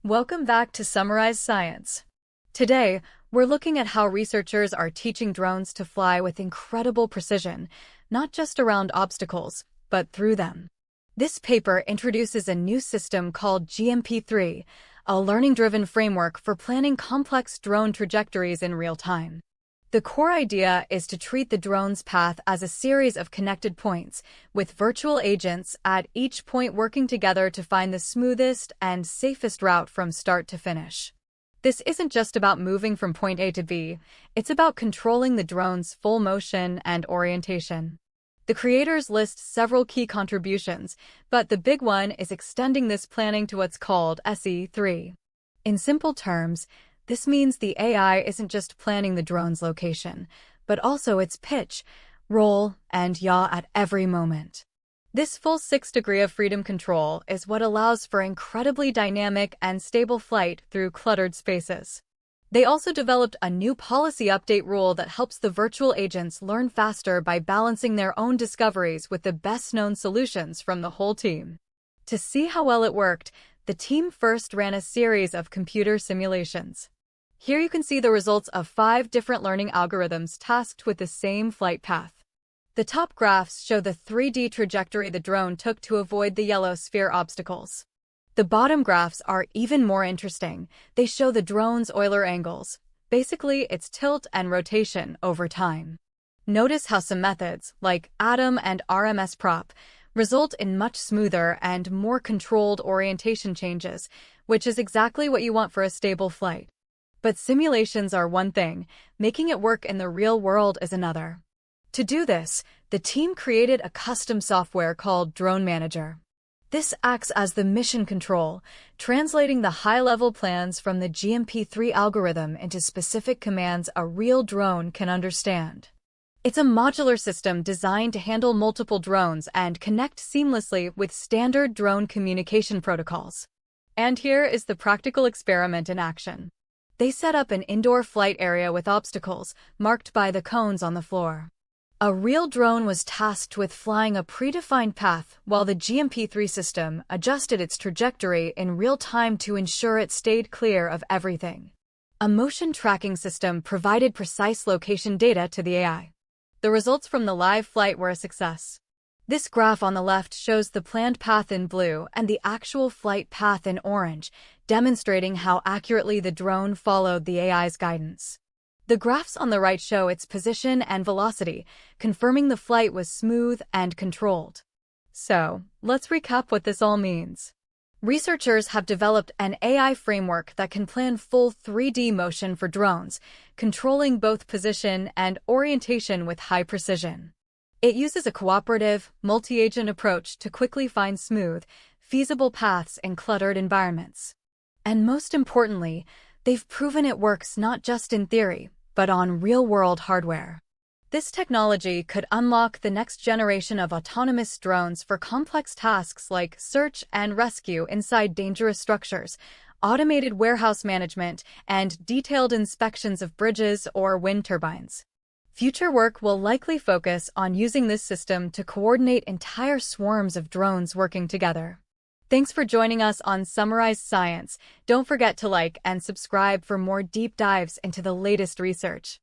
Welcome back to Summarize Science. Today, we're looking at how researchers are teaching drones to fly with incredible precision, not just around obstacles, but through them. This paper introduces a new system called GMP3, a learning-driven framework for planning complex drone trajectories in real time. The core idea is to treat the drone's path as a series of connected points, with virtual agents at each point working together to find the smoothest and safest route from start to finish. This isn't just about moving from point A to B, it's about controlling the drone's full motion and orientation. The creators list several key contributions, but the big one is extending this planning to what's called SE3. In simple terms, this means the AI isn't just planning the drone's location, but also its pitch, roll, and yaw at every moment. This full 6-degree of freedom control is what allows for incredibly dynamic and stable flight through cluttered spaces. They also developed a new policy update rule that helps the virtual agents learn faster by balancing their own discoveries with the best-known solutions from the whole team. To see how well it worked, the team first ran a series of computer simulations. Here you can see the results of 5 different learning algorithms tasked with the same flight path. The top graphs show the 3D trajectory the drone took to avoid the yellow sphere obstacles. The bottom graphs are even more interesting. They show the drone's Euler angles, basically its tilt and rotation over time. Notice how some methods, like ATOM and RMS prop, result in much smoother and more controlled orientation changes, which is exactly what you want for a stable flight. But simulations are one thing, making it work in the real world is another. To do this, the team created a custom software called Drone Manager. This acts as the mission control, translating the high-level plans from the GMP3 algorithm into specific commands a real drone can understand. It's a modular system designed to handle multiple drones and connect seamlessly with standard drone communication protocols. And here is the practical experiment in action. They set up an indoor flight area with obstacles, marked by the cones on the floor. A real drone was tasked with flying a predefined path while the GMP3 system adjusted its trajectory in real time to ensure it stayed clear of everything. A motion tracking system provided precise location data to the AI. The results from the live flight were a success. This graph on the left shows the planned path in blue and the actual flight path in orange, demonstrating how accurately the drone followed the AI's guidance. The graphs on the right show its position and velocity, confirming the flight was smooth and controlled. So, let's recap what this all means. Researchers have developed an AI framework that can plan full 3D motion for drones, controlling both position and orientation with high precision. It uses a cooperative, multi-agent approach to quickly find smooth, feasible paths in cluttered environments. And most importantly, they've proven it works not just in theory, but on real-world hardware. This technology could unlock the next generation of autonomous drones for complex tasks like search and rescue inside dangerous structures, automated warehouse management, and detailed inspections of bridges or wind turbines. Future work will likely focus on using this system to coordinate entire swarms of drones working together. Thanks for joining us on Summarize Science. Don't forget to like and subscribe for more deep dives into the latest research.